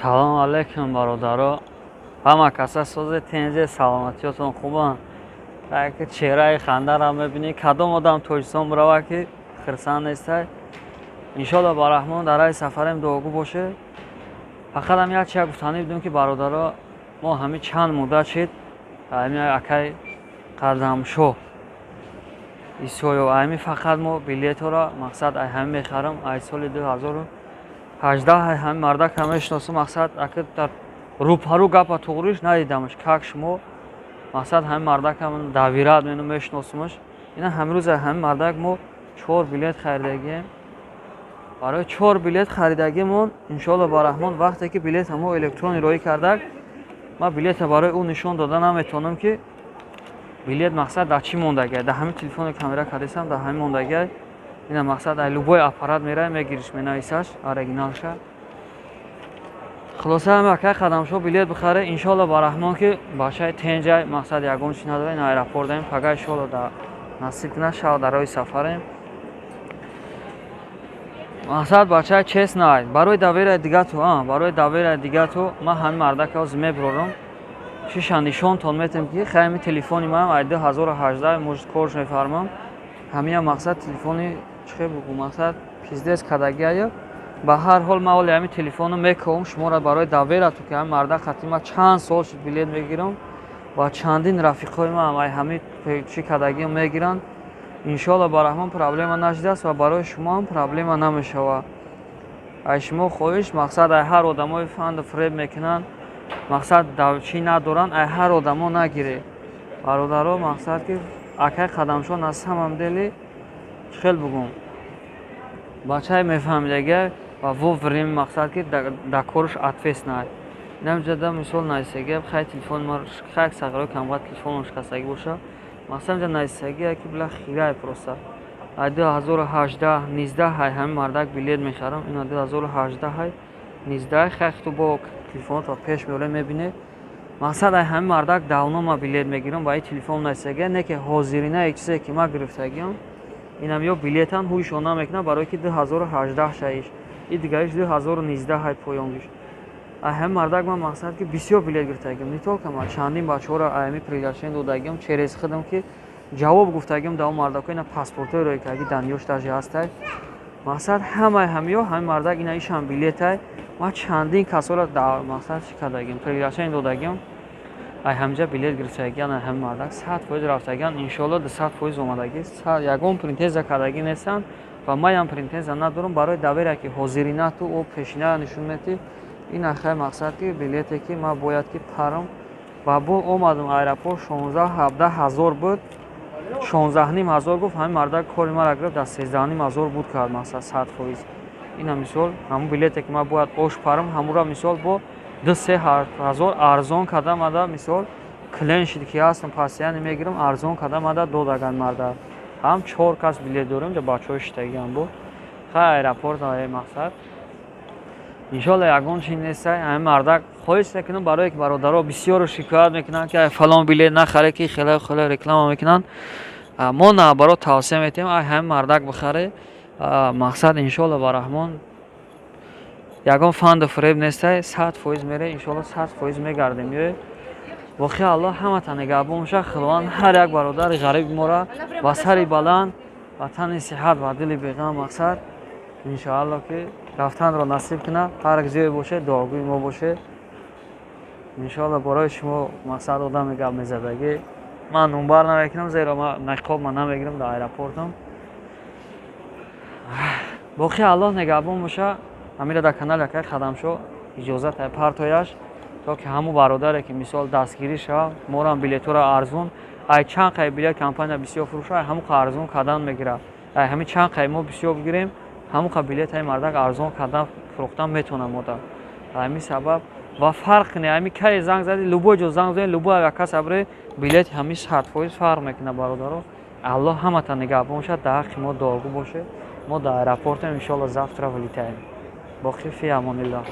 салом алейкум бародаро. Ҳама каса сози тенҷи саломатиётон хубанд. Ки чеҳраи хандаро мебинӣ, кадом одам тоҷистон бирава ки хирсанд нестай. Иншоалло ба раҳмон дар раи сафарем дуогӯ боше. Фақат ҳам як чия гуфтанӣ будем ки бародаро, мо ҳамин чанд муддат шид ҳамин акай Қадамшоҳ исоё ҳамин фақат мо билетҳоро мақсад ай ҳамин мехарам ай соли 2018 ай ҳамин мардака мешиносам мақсад ака дар рӯпарӯ гапа туғриш надидамаш как шумо мақсад ҳамин мардака давират мену мешиносамаш. Ина ҳамрӯз ай ҳамин мардак мо 4 билет харидагием. Барои 4 билет харидагимон иншоалло ба раҳмон вақте ки билета мо электрон ироӣ кардак, ма билета барои ӯ нишон дода наметавонам ки билет мақсад дар чӣ мондагиай. Дар ҳамин телефони камера кардисам дар ҳамин мондагиай. Ина мақсад ай любой аппарат мерай мегириш менависаш оригиналша. Хулоса ҳам акай Қадамшоҳ билет бихаре иншоалло ба раҳмон ки бачаи тенҷай мақсад ягон чи надора ин аэропорт даем пага иншоалло да насиб кунад шав дар роҳи сафарем. Мақсад бачаи честнай барои даверай дигату ма ҳамин мардака мебурорам. Шиша нишонтон метем ки хайми телефони ман ай 2018 муж корш мефармам. Ҳамин мақсад телефони чихе бугу мақсад пиздес кадагия. Ба ҳар ҳол ма оли ҳамин телефону мекавам шуморо барои даверату ки ҳамин марда хати ма чанд сол шуд билет мегирам ва чандин рафиқои ма ай ҳамин чи кадагиам мегиранд. Иншоалло ба раҳмон проблема нашудааст ва барои шумо ҳам проблема намешавад. Ай шумо хоҳиш мақсад ай ҳар одамои фанду фреб мекунанд мақсад чи надоранд ай ҳар одамо нагире. Бародаро мақсад ки акай Қадамшоҳ аз ҳамамдели хел бугум бачаи мефаҳмидагия ва вовремя мақсад ки дар корш ответственай. Намҷада мисол наисагия хай телефон ма хай сағирои камқад телефон шикастагӣ боша. Мақсад ҷа наисагия ки била хирай просто. Ай 2018 19 ҳай ҳамин мардак билет мехарам. Ина 2018 ҳай 19 хай хто бо телефонро пеш меолем мебине. Мақсад ай ҳамин мардак давно ма билет мегирам ва ин телефон наисагия не ки ҳозирина як чизе ки ма гирифтагиам. Инам ё билетан ҳуйшон намекунам барои ки 2018 шаиш и дигариш 2019 ҳай поён гишт. Ай ҳамин мардак ман мақсад ки бисёр билет гирифтагиам. Не толка ма чандин бачаҳоро ами приглашение додагиам через хидам ки ҷавоб гуфтагиам да он мардако ина паспортҳои роӣ кардаги данёш дажи ҳастай. Мақсад ҳамаи ҳамиё ҳамин мардак ина ишам билетай ма чандин касоро мақсад чи кардагиам приглашение додагиам. Ай ҳамҷа билет гирифтагиан ай ҳамин мардак 100% рафтагиан иншоалло 100% омадаги ягон принтеза кардагӣ нестанд ва маям принтеза надорам барои давера ки ҳозиринату о пешинаро нишон метӣ. Ин ахай мақсад ки билете ки ма бояд ки парам ва бо омадам аэропорт 16-17 ҳазор буд. 16 ҳазор гуфт ҳамин мардак кори мара гирифт дар 13 ҳазор буд кард мақсад 100%. Ина мисол ҳамун билете ки ма бояд ош парам ҳамура мисол бо 2-3 ҳазор арзон кардам ада мисол клен шид ки ҳастам пас яъне мегирам арзон кардам ада додаган марда. Ҳам 4 кас билет дорем ҷа бачаҳои шитагиам бо хай аэропорт ай мақсад. Иншоалло ягон чи нестай ҳамин мардак хоҳиш мекунам барое ки бародаро бисёр шикоят мекунанд ки ай фалон билет нахаре ки хеле реклама мекунанд. Мо наоборот тавсия метиҳем ай ҳамин мардак бихаре мақсад иншоалло ба раҳмон ягон фанду фреб нестай 100% мере иншоалло 100% мегардем ё вохи аллоҳ ҳаматан нигаҳбон боша. Худованд ҳар як бародари ғариби моро ба сари баланд ва тани сиҳат ва дили беғам мақсад иншоалло ки рафтанро насиб кунад. ҳар як ҷое боше дуогӯи мо боше. иншоалло барои шумо мақсад одами гап мезадагӣ ман номбар намекунам зеро ма нақоб ма намегирам дар аэропортам. боқи аллоҳ нигаҳбон боша. ҳамира дар канали акай Қадамшоҳ иҷозат ай партояш то ки ҳамун бародаре ки мисол дастгирӣ шавад морам билетҳоро арзон ай чанд қай билет компания бисёр фурӯша ай ҳамун қа арзон кардан мегирад. Ай ҳамин чанд қай мо бисёр бигирем ҳамун қа билет ай мардак арзон кардан фурӯхтан метавонам мода. ҳамин сабаб ва фарқ кунед ҳамин кай занг зади любой ҷо занг занед любой авиакас абре билет ҳамин 100% фарқ мекунад бародаро. аллоҳ ҳаматан нигаҳбон бошад дар ҳаққи мо дуогӯ боше. мо дар аэропортем иншоалло завтра вилитаем. боқӣ фи амониллоҳ.